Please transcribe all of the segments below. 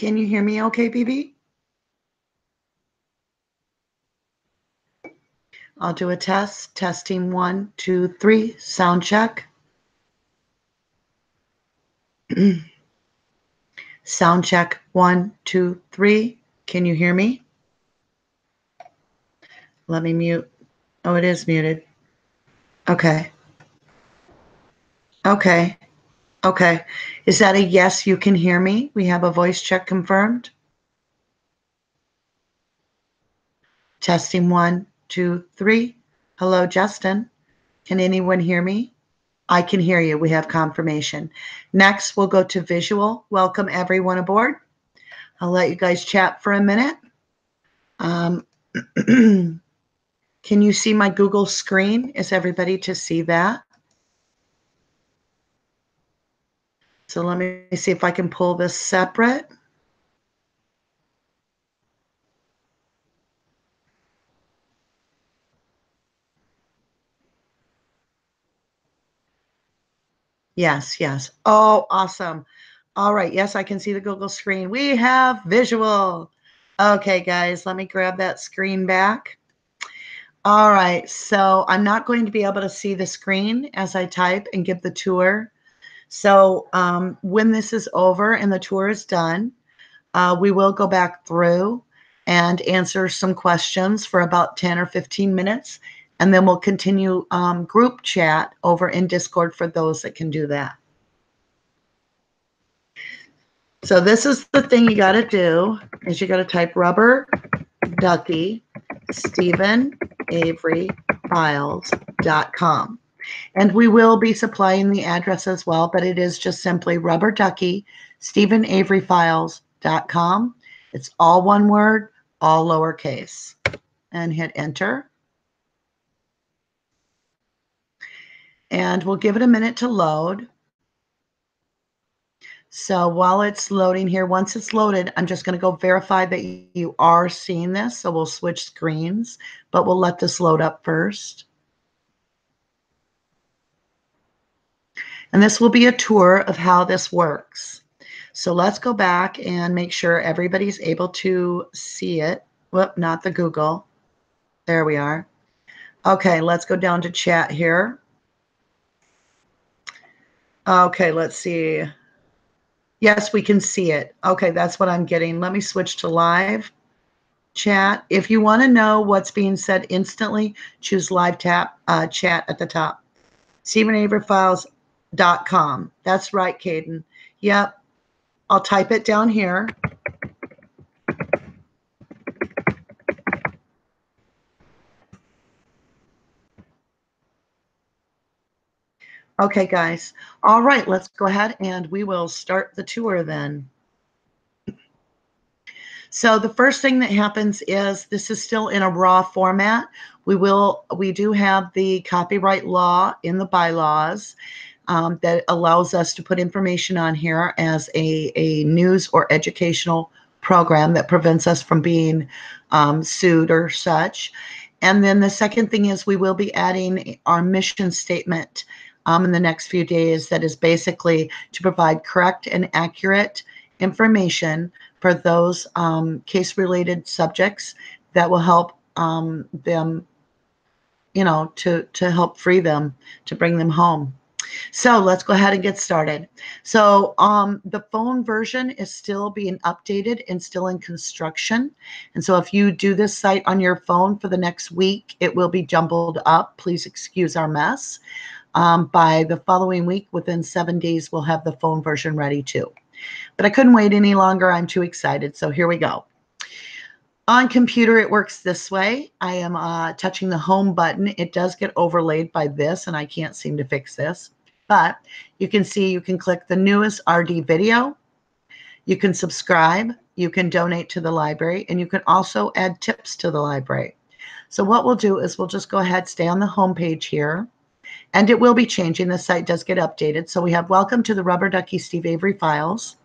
Can you hear me okay, BB? I'll do a test. Testing 1, 2, 3. Sound check. Sound check 1, 2, 3. Can you hear me? Let me mute. Oh, it is muted. Okay. Okay. Okay. Is that a yes, you can hear me? We have a voice check confirmed. Testing 1, 2, 3. Hello, Justin. Can anyone hear me? I can hear you. We have confirmation. Next, we'll go to visual. Welcome everyone aboard. I'll let you guys chat for a minute. Can you see my Google screen? Is everybody to see that? So let me see if I can pull this separate. Yes, yes. Oh, awesome. All right. Yes, I can see the Google screen. We have visual. Okay, guys, let me grab that screen back. All right. So I'm not going to be able to see the screen as I type and give the tour. So when this is over and the tour is done, we will go back through and answer some questions for about 10 or 15 minutes. And then we'll continue group chat over in Discord for those that can do that. So this is the thing you got to do is you got to type Rubberducky Steven Avery Files.com. And we will be supplying the address as well, but it is just simply Rubberducky Steven Avery Files.com. It's all one word, all lowercase. And hit enter. And we'll give it a minute to load. So while it's loading here, once it's loaded, I'm just going to go verify that you are seeing this. So we'll switch screens, but we'll let this load up first. And this will be a tour of how this works. So let's go back and make sure everybody's able to see it. Whoop, not the Google. There we are. Okay, let's go down to chat here. Okay, let's see. Yes, we can see it. Okay, that's what I'm getting. Let me switch to live chat. If you want to know what's being said instantly, choose live chat at the top. StevenAveryFiles.com. That's right, Caden. Yep. I'll type it down here. Okay, guys. All right, let's go ahead and we will start the tour then. So the first thing that happens is this is still in a raw format. We do have the copyright law in the bylaws that allows us to put information on here as a news or educational program that prevents us from being sued or such. And then the second thing is we will be adding our mission statement in the next few days that is basically to provide correct and accurate information for those case-related subjects that will help them, you know, to help free them, to bring them home. So let's go ahead and get started. So the phone version is still being updated and still in construction. And so if you do this site on your phone for the next week, it will be jumbled up. Please excuse our mess. By the following week, within 7 days, we'll have the phone version ready too. But I couldn't wait any longer. I'm too excited. So here we go. On computer, it works this way. I am touching the home button. It does get overlaid by this, and I can't seem to fix this. But you can see you can click the newest RD video. You can subscribe. You can donate to the library, and you can also add tips to the library. So what we'll do is we'll just go ahead, stay on the home page here. And it will be changing. The site does get updated. So we have welcome to the Rubberducky Steve Avery Files.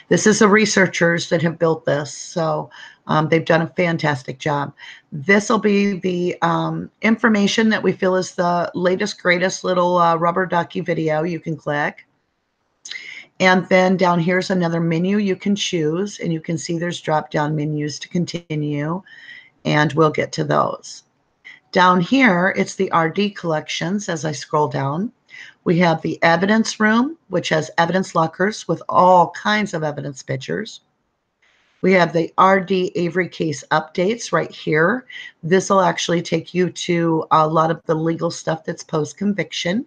This is the researchers that have built this. So they've done a fantastic job. This will be the information that we feel is the latest, greatest little Rubberducky video you can click. And then down here's another menu you can choose, and you can see there's drop-down menus to continue, and we'll get to those. Down here, it's the RD collections as I scroll down. We have the evidence room, which has evidence lockers with all kinds of evidence pictures. We have the RD Avery case updates right here. This will actually take you to a lot of the legal stuff that's post-conviction.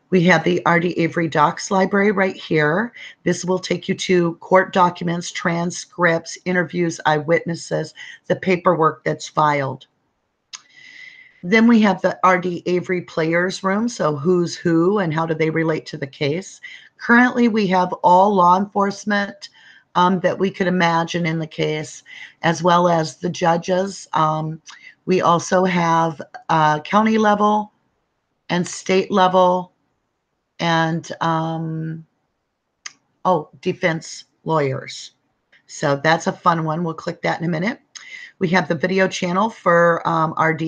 We have the RD Avery Docs library right here. This will take you to court documents, transcripts, interviews, eyewitnesses, the paperwork that's filed. Then we have the RD Avery Players Room, so who's who and how do they relate to the case. Currently, we have all law enforcement that we could imagine in the case, as well as the judges. We also have county level and state level and defense lawyers. So that's a fun one. We'll click that in a minute. We have the video channel for RD,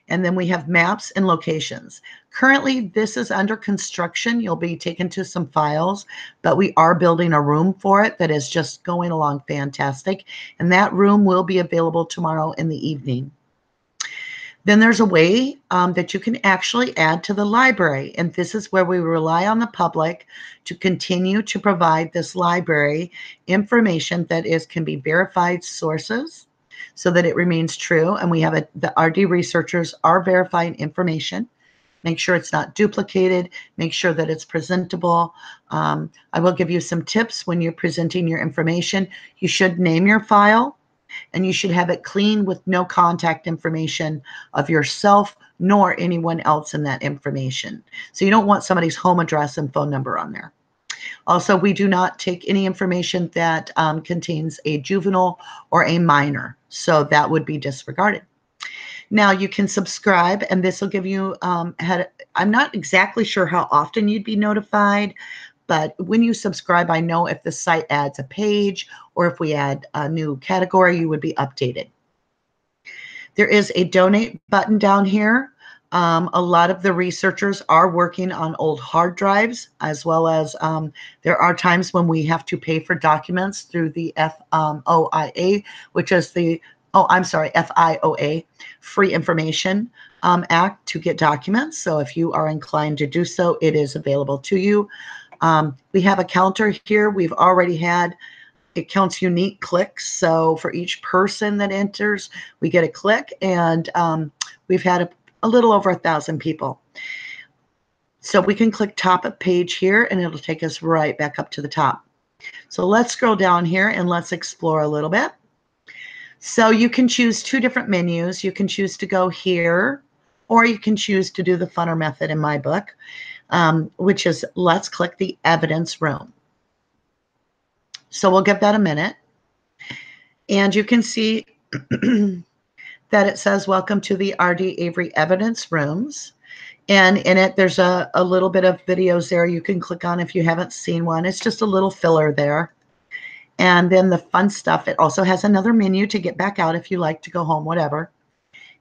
and then we have maps and locations. Currently, this is under construction. You'll be taken to some files, but we are building a room for it that is just going along fantastic. And that room will be available tomorrow in the evening. Then there's a way that you can actually add to the library. And this is where we rely on the public to continue to provide this library information that can be verified sources so that it remains true. And we have the RD researchers are verifying information. Make sure it's not duplicated. Make sure that it's presentable. I will give you some tips when you're presenting your information. You should name your file. And you should have it clean with no contact information of yourself nor anyone else in that information. So you don't want somebody's home address and phone number on there. Also, we do not take any information that contains a juvenile or a minor. So that would be disregarded. Now you can subscribe, and this will give you, I'm not exactly sure how often you'd be notified, but when you subscribe, I know if the site adds a page or if we add a new category, you would be updated. There is a donate button down here. A lot of the researchers are working on old hard drives, as well as there are times when we have to pay for documents through the FOIA, which is the, FIOA, Free Information Act, to get documents. So if you are inclined to do so, it is available to you. We have a counter here. We've already had, it counts unique clicks. So for each person that enters, we get a click, and we've had a little over 1,000 people. So we can click top of page here, and it'll take us right back up to the top. So let's scroll down here and let's explore a little bit. So you can choose two different menus. You can choose to go here, or you can choose to do the funner method in my book. Which is, let's click the evidence room. So we'll give that a minute. And you can see that it says, welcome to the RD Avery evidence rooms. And in it, there's a little bit of videos there you can click on if you haven't seen one. It's just a little filler there. And then the fun stuff, it also has another menu to get back out if you like to go home, whatever.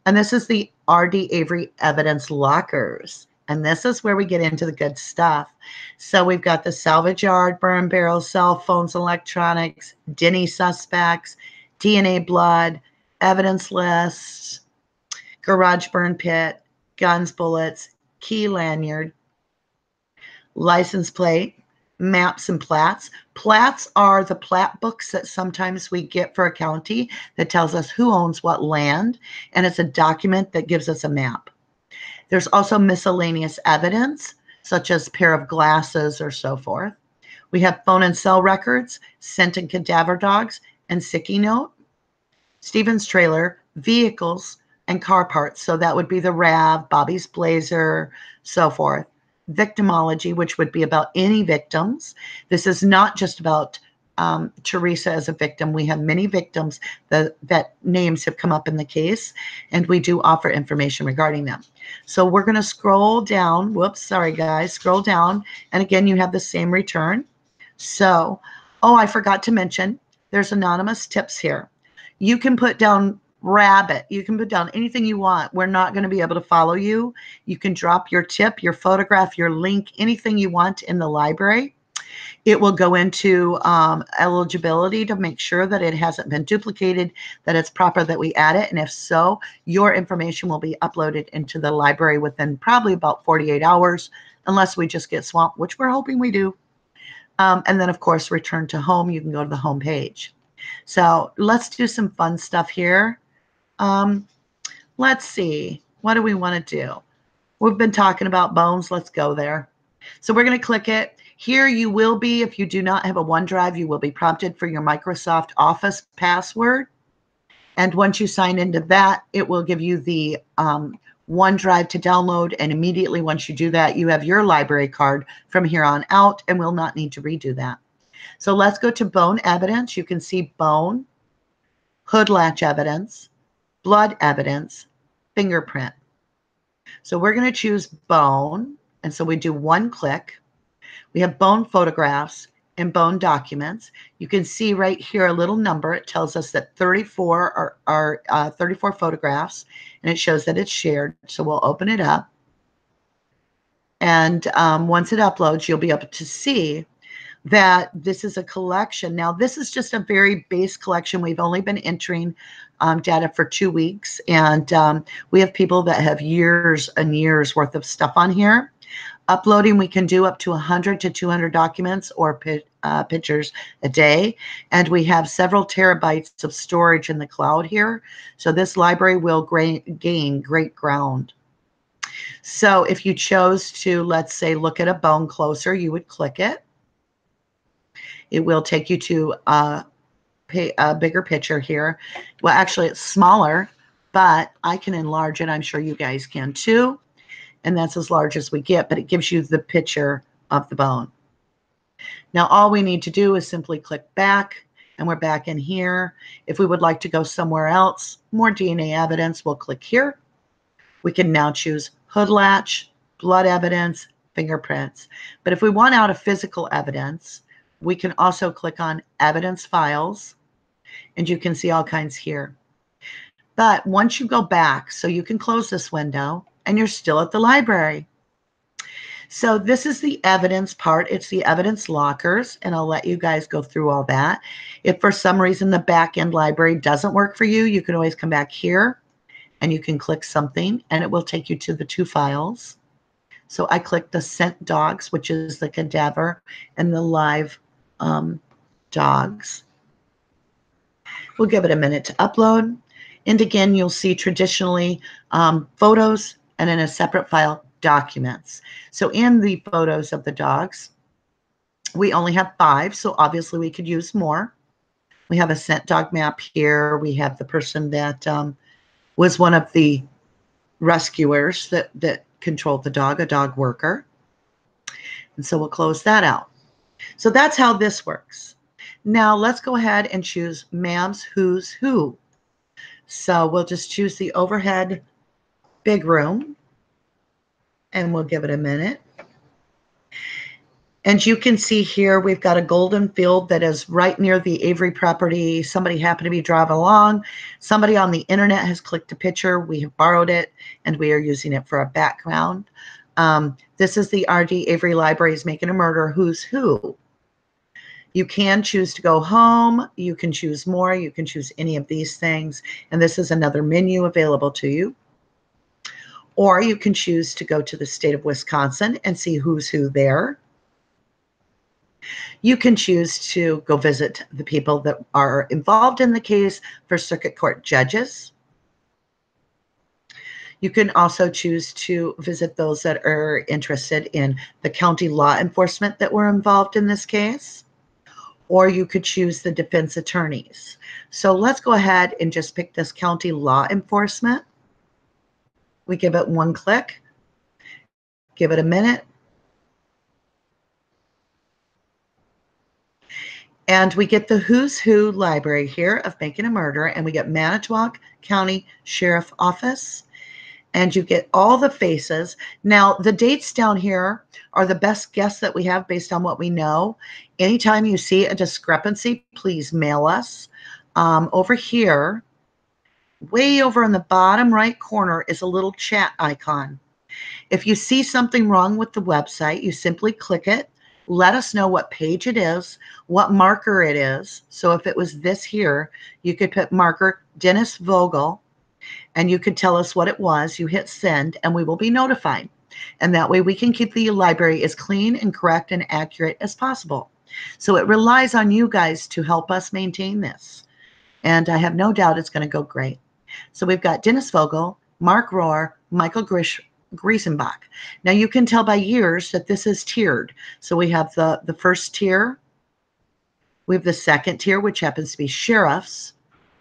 And this is the RD Avery evidence lockers. And this is where we get into the good stuff. So we've got the salvage yard, burn barrel, cell phones, electronics, Denny suspects, DNA blood, evidence lists, garage burn pit, guns, bullets, key lanyard, license plate, maps and plats. Plats are the plat books that sometimes we get for a county that tells us who owns what land. And it's a document that gives us a map. There's also miscellaneous evidence, such as a pair of glasses or so forth. We have phone and cell records, scent and cadaver dogs, and sticky note. Stephen's trailer, vehicles, and car parts. So that would be the RAV, Bobby's Blazer, so forth. Victimology, which would be about any victims. This is not just about Teresa as a victim. We have many victims that names have come up in the case, and we do offer information regarding them. So we're going to scroll down. Whoops, sorry guys, scroll down. And again, you have the same return. So, I forgot to mention, there's anonymous tips here. You can put down rabbit. You can put down anything you want. We're not going to be able to follow you. You can drop your tip, your photograph, your link, anything you want in the library. It will go into eligibility to make sure that it hasn't been duplicated, that it's proper that we add it. And if so, your information will be uploaded into the library within probably about 48 hours, unless we just get swamped, which we're hoping we do. And then, of course, return to home. You can go to the home page. So let's do some fun stuff here. Let's see. What do we want to do? We've been talking about bones. Let's go there. So we're going to click it. Here you will be, if you do not have a OneDrive, you will be prompted for your Microsoft Office password. And once you sign into that, it will give you the OneDrive to download. And immediately once you do that, you have your library card from here on out and will not need to redo that. So let's go to bone evidence. You can see bone, hood latch evidence, blood evidence, fingerprint. So we're going to choose bone. And so we do one click. We have bone photographs and bone documents. You can see right here a little number. It tells us that 34 are 34 photographs, and it shows that it's shared. So we'll open it up. And once it uploads, you'll be able to see that this is a collection. Now, this is just a very base collection. We've only been entering data for 2 weeks, and we have people that have years and years worth of stuff on here. Uploading, we can do up to 100 to 200 documents or pictures a day, and we have several terabytes of storage in the cloud here. So this library will gain great ground. So if you chose to, let's say, look at a bone closer, you would click it. It will take you to a bigger picture here. Well, actually, it's smaller, but I can enlarge it. I'm sure you guys can too. And that's as large as we get, but it gives you the picture of the bone. Now, all we need to do is simply click back, and we're back in here. If we would like to go somewhere else, more DNA evidence, we'll click here. We can now choose hood latch, blood evidence, fingerprints. But if we want out of physical evidence, we can also click on evidence files, and you can see all kinds here. But once you go back, so you can close this window, and you're still at the library. So this is the evidence part. It's the evidence lockers, and I'll let you guys go through all that. If for some reason the back-end library doesn't work for you, you can always come back here, and you can click something, and it will take you to the 2 files. So I clicked the sent dogs, which is the cadaver and the live dogs. We'll give it a minute to upload. And again, you'll see traditionally photos, and in a separate file, documents. So in the photos of the dogs, we only have 5, so obviously we could use more. We have a sent dog map here. We have the person that was one of the rescuers that controlled the dog, a dog worker. And so we'll close that out. So that's how this works. Now let's go ahead and choose Ma'am's Who's Who. So we'll just choose the overhead big room, and we'll give it a minute. And you can see here we've got a golden field that is right near the Avery property. Somebody happened to be driving along. Somebody on the internet has clicked a picture. We have borrowed it, and we are using it for a background. This is the RD Avery Library's Making a Murder Who's Who. You can choose to go home. You can choose more. You can choose any of these things. And this is another menu available to you. Or you can choose to go to the state of Wisconsin and see who's who there. You can choose to go visit the people that are involved in the case for circuit court judges. You can also choose to visit those that are interested in the county law enforcement that were involved in this case. Or you could choose the defense attorneys. So let's go ahead and just pick this county law enforcement. We give it one click, give it a minute. And we get the Who's Who library here of Making a Murder, and we get Manitowoc County Sheriff Office, and you get all the faces. Now, the dates down here are the best guess that we have based on what we know. Anytime you see a discrepancy, please mail us. Over here, way over in the bottom right corner is a little chat icon. If you see something wrong with the website, you simply click it, let us know what page it is, what marker it is. So if it was this here, you could put marker Dennis Vogel, and you could tell us what it was. You hit send, and we will be notified. And that way we can keep the library as clean and correct and accurate as possible. So it relies on you guys to help us maintain this. And I have no doubt it's going to go great. So we've got Dennis Vogel, Mark Rohr, Michael Griesenbach. Now you can tell by years that this is tiered. So we have the first tier. We have the second tier, which happens to be sheriffs.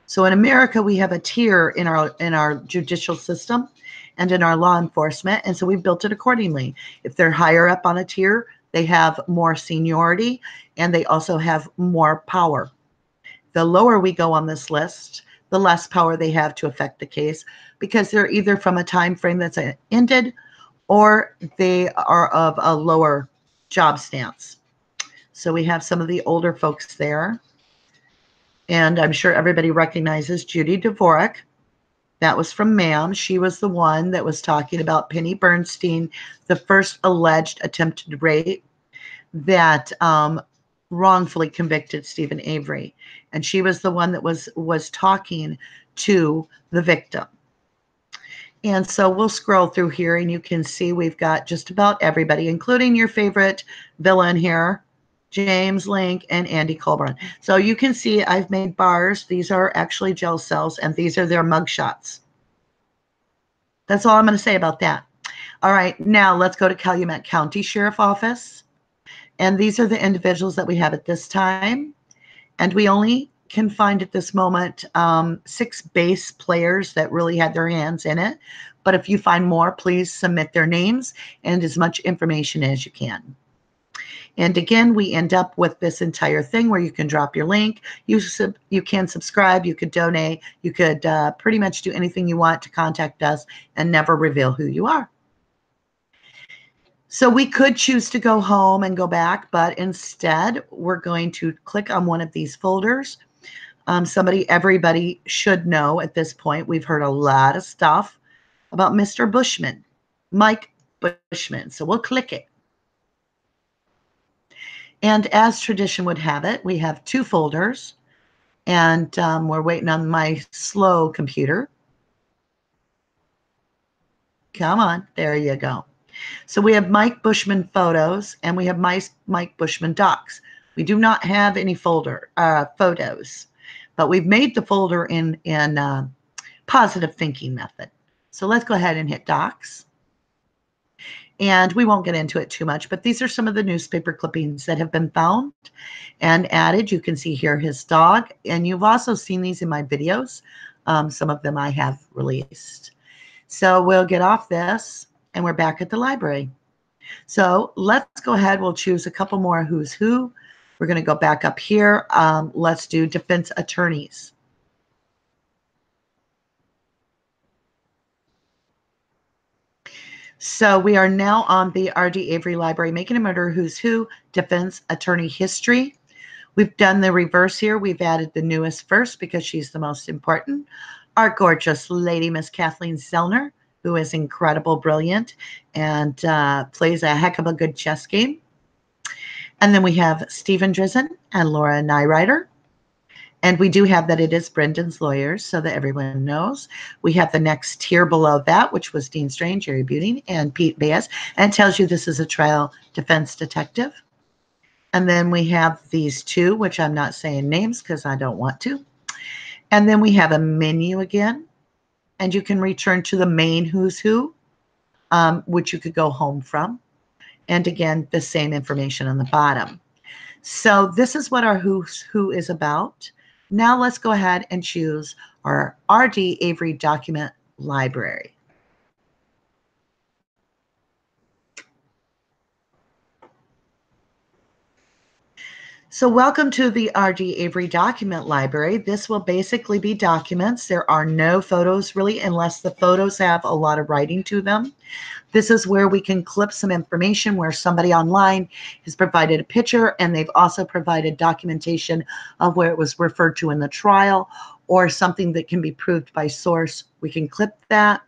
So in America, we have a tier in our judicial system and in our law enforcement. And so we've built it accordingly. If they're higher up on a tier, they have more seniority and they also have more power. The lower we go on this list, the less power they have to affect the case, because they're either from a time frame that's ended or they are of a lower job stance. So we have some of the older folks there. And I'm sure everybody recognizes Judy Dvorak. That was from Ma'am. She was the one that was talking about Penny Bernstein, the first alleged attempted rape that wrongfully convicted Steven Avery. And she was the one that was talking to the victim. And so we'll scroll through here and you can see we've got just about everybody, including your favorite villain here, James Link and Andy Colburn. So you can see I've made bars. These are actually jail cells and these are their mugshots. That's all I'm going to say about that. All right, now let's go to Calumet County Sheriff Office. And these are the individuals that we have at this time. And we only can find at this moment 6 base players that really had their hands in it. But if you find more, please submit their names and as much information as you can. And again, we end up with this entire thing where you can drop your link. You can subscribe. You could donate. You could pretty much do anything you want to contact us and never reveal who you are. So we could choose to go home and go back, but instead we're going to click on one of these folders. Everybody should know at this point, we've heard a lot of stuff about Mr. Bushman, Mike Bushman. So we'll click it. And as tradition would have it, we have 2 folders and we're waiting on my slow computer. Come on, there you go. So we have Mike Bushman photos and we have Mike Bushman docs. We do not have any photos, but we've made the folder in positive thinking method. So let's go ahead and hit docs. And we won't get into it too much, but these are some of the newspaper clippings that have been found and added. You can see here his dog, and you've also seen these in my videos. Some of them I have released. So we'll get off this. And we're back at the library. So let's go ahead. We'll choose a couple more who's who. We're going to go back up here. Let's do defense attorneys. So we are now on the RD Avery Library, Making a Murder Who's Who, defense attorney history. We've done the reverse here. We've added the newest first because she's the most important. Our gorgeous lady, Miss Kathleen Zellner, who is incredible, brilliant, and plays a heck of a good chess game. And then we have Stephen Drizzen and Laura Nyrider. And we do have that it is Brendan's lawyers, so that everyone knows. We have the next tier below that, which was Dean Strange, Jerry Buting, and Pete Baez, and it tells you this is a trial defense detective. And then we have these 2, which I'm not saying names because I don't want to. And then we have a menu again. And you can return to the main who's who, which you could go home from. And again, the same information on the bottom. So this is what our who's who is about. Now let's go ahead and choose our RD Avery document library. So welcome to the RD Avery Document Library. This will basically be documents. There are no photos really, unless the photos have a lot of writing to them. This is where we can clip some information where somebody online has provided a picture and they've also provided documentation of where it was referred to in the trial or something that can be proved by source. We can clip that.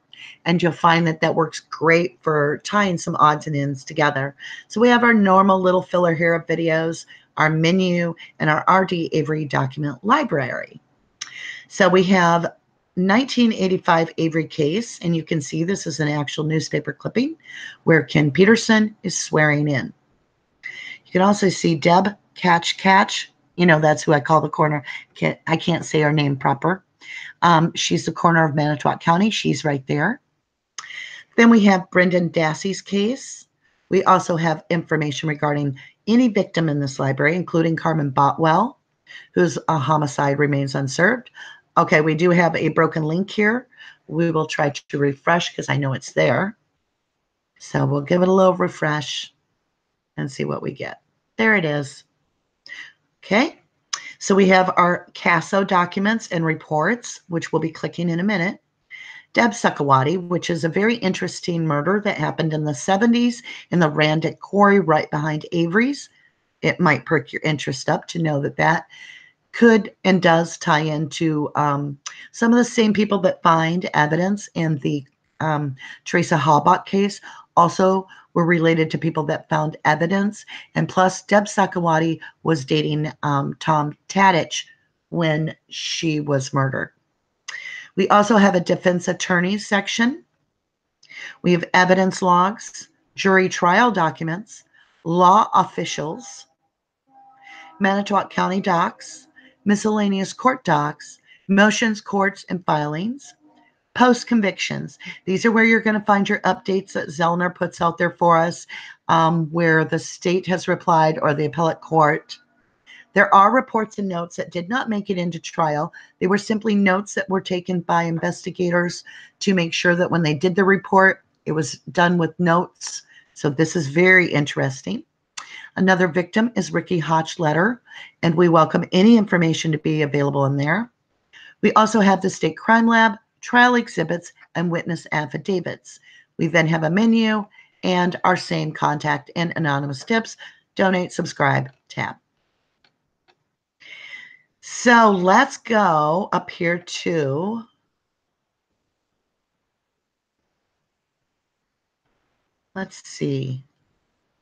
and you'll find that that works great for tying some odds and ends together. So we have our normal little filler here of videos, our menu, and our RD Avery document library. So we have 1985 Avery case, and you can see this is an actual newspaper clipping where Ken Peterson is swearing in. You can also see Deb Catch. You know, that's who I call the coroner. I can't say her name proper. She's the coroner of Manitowoc County. She's right there. Then we have Brendan Dassey's case. We also have information regarding any victim in this library, including Carmen Botwell, whose homicide remains unserved. Okay, we do have a broken link here. We will try to refresh because I know it's there. So we'll give it a little refresh and see what we get. There it is. Okay, so we have our CASO documents and reports, which we'll be clicking in a minute. Deb Suckawati, which is a very interesting murder that happened in the 70s in the Randick Quarry right behind Avery's. It might perk your interest up to know that that could and does tie into some of the same people that find evidence in the Teresa Halbach case also were related to people that found evidence. And plus, Deb Suckawati was dating Tom Tadich when she was murdered. We also have a defense attorneys section. We have evidence logs, jury trial documents, law officials, Manitowoc County docs, miscellaneous court docs, motions, courts, and filings, post-convictions. These are where you're going to find your updates that Zellner puts out there for us, where the state has replied or the appellate court. There are reports and notes that did not make it into trial. They were simply notes that were taken by investigators to make sure that when they did the report, it was done with notes. So this is very interesting. Another victim is Ricky Hochletter, and we welcome any information to be available in there. We also have the State Crime Lab, trial exhibits, and witness affidavits. We then have a menu and our same contact and anonymous tips, donate, subscribe tab. So let's go up here to let's see.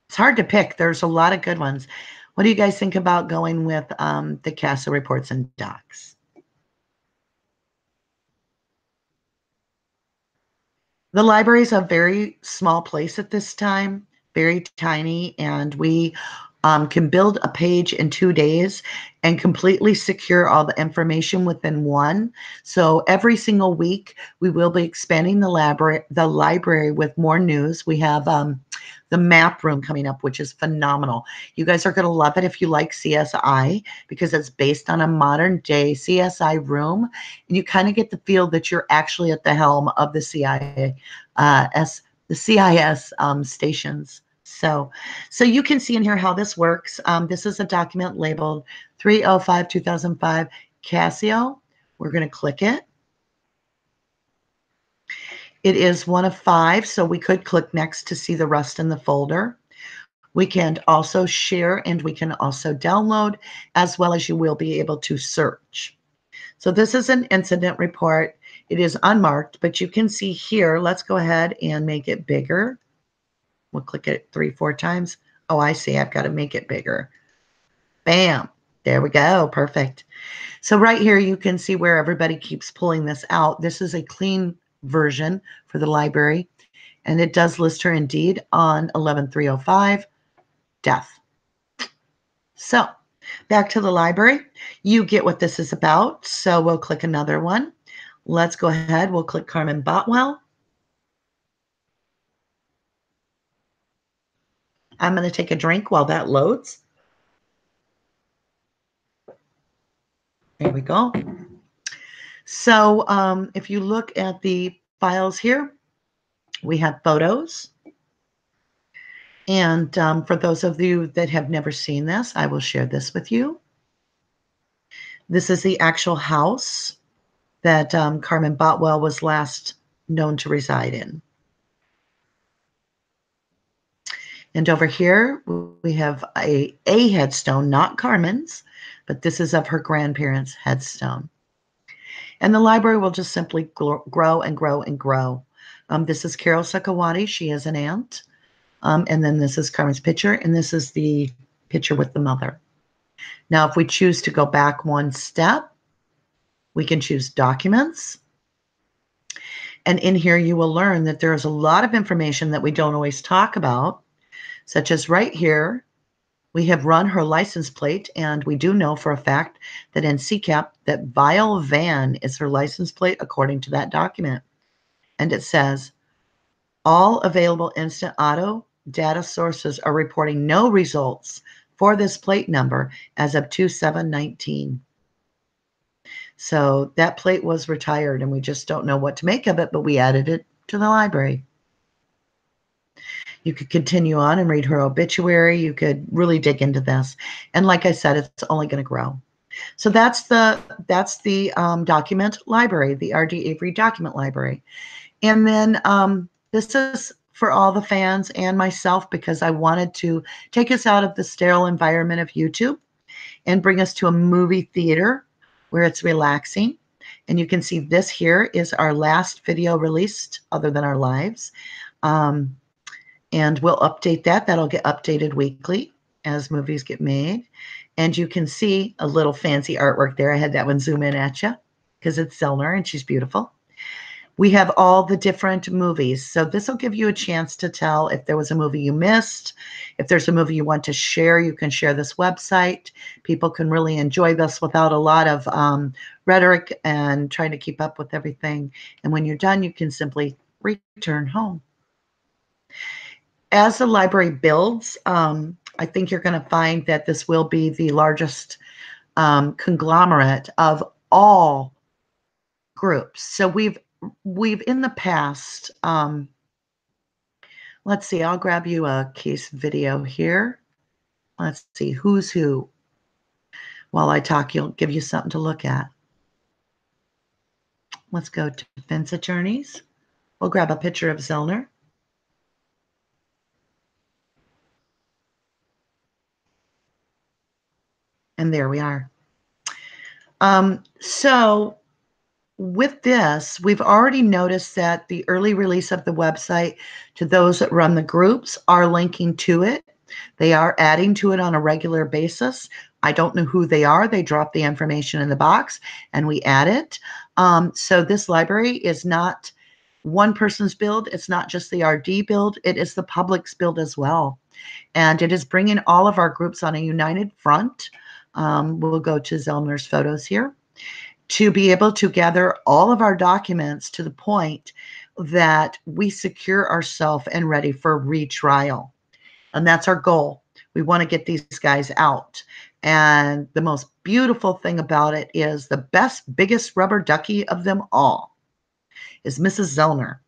It's hard to pick. There's a lot of good ones. What do you guys think about going with the CASA reports and docs? The library is a very small place at this time, very tiny, and we can build a page in 2 days and completely secure all the information within one. So every single week, we will be expanding the library with more news. We have the map room coming up, which is phenomenal. You guys are going to love it if you like CSI because it's based on a modern day CSI room. And you kind of get the feel that you're actually at the helm of the CIS stations. So you can see in here how this works. This is a document labeled 305-2005 Casio. We're going to click it. It is one of 5, so we could click next to see the rest in the folder. We can also share and we can also download, as well as you will be able to search. So this is an incident report. It is unmarked, but you can see here, let's go ahead and make it bigger. We'll click it 3-4 times. Oh, I see. I've got to make it bigger. Bam. There we go. Perfect. So right here, you can see where everybody keeps pulling this out. This is a clean version for the library, and it does list her indeed on 11-305, death. So back to the library. You get what this is about. So we'll click another one. Let's go ahead. We'll click Carmen Botwell. I'm going to take a drink while that loads. There we go. So if you look at the files here, we have photos. And for those of you that have never seen this, I will share this with you. This is the actual house that Carmen Botwell was last known to reside in. And over here, we have a headstone, not Carmen's, but this is of her grandparents' headstone. And the library will just simply grow and grow and grow. This is Carol Sakawati. She is an aunt. And then this is Carmen's picture, and this is the picture with the mother. Now, if we choose to go back one step, we can choose documents. And in here, you will learn that there is a lot of information that we don't always talk about, such as right here, we have run her license plate, and we do know for a fact that in CCAP that Vile Van is her license plate according to that document. And it says, all available instant auto data sources are reporting no results for this plate number as of 2/7/19. So that plate was retired, and we just don't know what to make of it, but we added it to the library. You could continue on and read her obituary. You could really dig into this. And like I said, it's only going to grow. So that's the document library, the RD Avery document library. And then this is for all the fans and myself, because I wanted to take us out of the sterile environment of YouTube and bring us to a movie theater where it's relaxing. And you can see this here is our last video released other than our lives. And we'll update that. That'll get updated weekly as movies get made. And you can see a little fancy artwork there. I had that one zoom in at you because it's Zellner and she's beautiful. We have all the different movies. So this will give you a chance to tell if there was a movie you missed. If there's a movie you want to share, you can share this website. People can really enjoy this without a lot of rhetoric and trying to keep up with everything. And when you're done, you can simply return home. As the library builds, I think you're going to find that this will be the largest conglomerate of all groups. So we've in the past, let's see, I'll grab you a case video here. Let's see, who's who. While I talk, you'll give you something to look at. Let's go to defense attorneys. We'll grab a picture of Zellner. And there we are. So with this, we've already noticed that the early release of the website to those that run the groups are linking to it. They are adding to it on a regular basis. I don't know who they are. They drop the information in the box and we add it. So this library is not one person's build. It's not just the RD build. It is the public's build as well. And it is bringing all of our groups on a united front. We'll go to Zellner's photos here, to be able to gather all of our documents to the point that we secure ourselves and ready for retrial. And that's our goal. We want to get these guys out. And the most beautiful thing about it is the best, biggest rubber ducky of them all is Mrs. Zellner.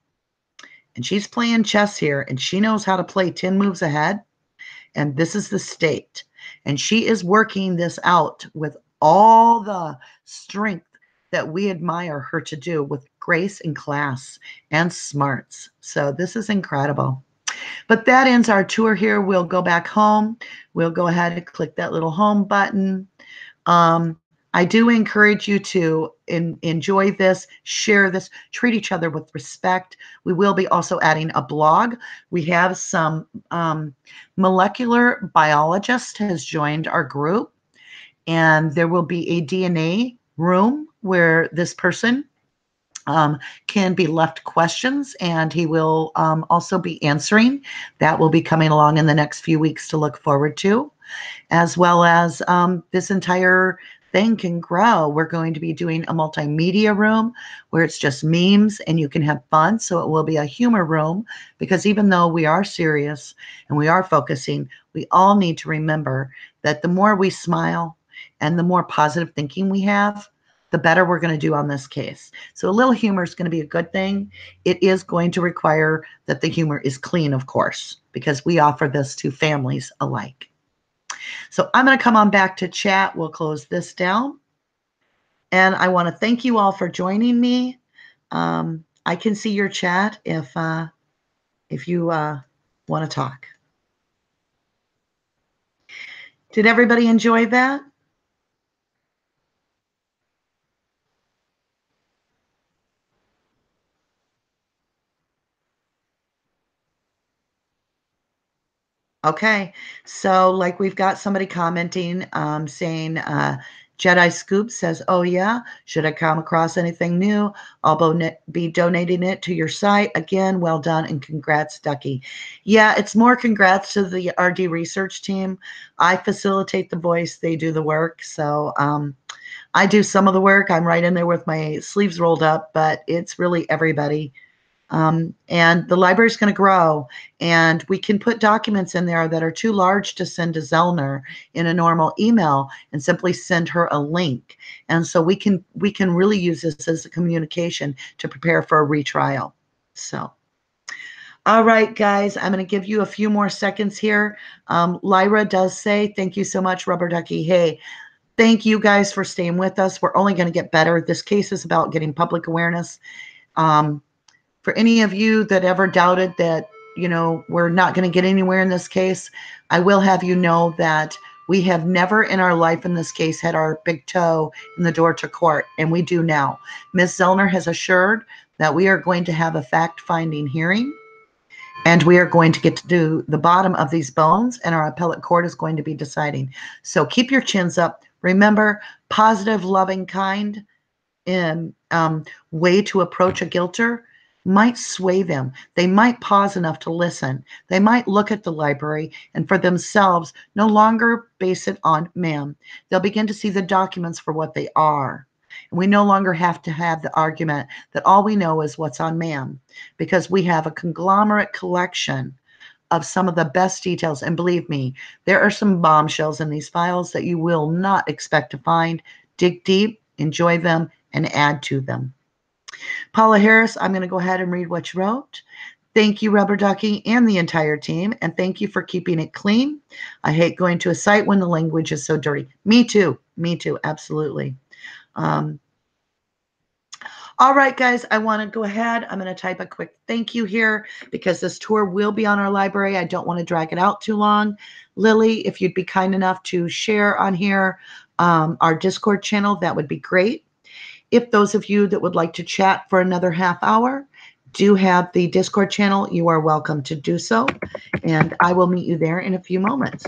And she's playing chess here, and she knows how to play 10 moves ahead. And this is the state. And she is working this out with all the strength that we admire her to do, with grace and class and smarts. So this is incredible. But that ends our tour here. We'll go back home. We'll go ahead and click that little home button. I do encourage you to enjoy this, share this, treat each other with respect. We will be also adding a blog. We have some molecular biologist has joined our group, and there will be a DNA room where this person can be left questions, and he will also be answering. That will be coming along in the next few weeks to look forward to, as well as this entire thing can grow. We're going to be doing a multimedia room where it's just memes and you can have fun. So it will be a humor room, because even though we are serious and we are focusing, we all need to remember that the more we smile and the more positive thinking we have, the better we're going to do on this case. So a little humor is going to be a good thing. It is going to require that the humor is clean, of course, because we offer this to families alike. So I'm going to come on back to chat. We'll close this down. And I want to thank you all for joining me. I can see your chat if you want to talk. Did everybody enjoy that? Okay, so like we've got somebody commenting saying, Jedi Scoop says, oh yeah, should I come across anything new, I'll be donating it to your site. Again, well done and congrats, Ducky. Yeah, it's more congrats to the RD research team. I facilitate the voice, they do the work. So I do some of the work. I'm right in there with my sleeves rolled up, but it's really everybody. And the library is going to grow, and we can put documents in there that are too large to send to Zellner in a normal email and simply send her a link. And so we can really use this as a communication to prepare for a retrial. So, all right, guys, I'm going to give you a few more seconds here. Lyra does say, thank you so much, Rubberducky. Hey, thank you guys for staying with us. We're only going to get better. This case is about getting public awareness. For any of you that ever doubted that, we're not going to get anywhere in this case, I will have you know that we have never in our life in this case had our big toe in the door to court, and we do now. Ms. Zellner has assured that we are going to have a fact-finding hearing, and we are going to get to do the bottom of these bones, and our appellate court is going to be deciding. So keep your chins up. Remember, positive, loving, kind way to approach a guilter might sway them. They might pause enough to listen. They might look at the library and for themselves no longer base it on ma'am. They'll begin to see the documents for what they are. And we no longer have to have the argument that all we know is what's on ma'am, because we have a conglomerate collection of some of the best details. And believe me, there are some bombshells in these files that you will not expect to find. Dig deep, enjoy them, and add to them. Paula Harris, I'm going to go ahead and read what you wrote. Thank you, Rubberducky, and the entire team, and thank you for keeping it clean. I hate going to a site when the language is so dirty. Me too, absolutely. All right, guys, I want to go ahead. I'm going to type a quick thank you here because this tour will be on our library. I don't want to drag it out too long. Lily, if you'd be kind enough to share on here our Discord channel, that would be great. If those of you that would like to chat for another half hour do have the Discord channel, you are welcome to do so. And I will meet you there in a few moments.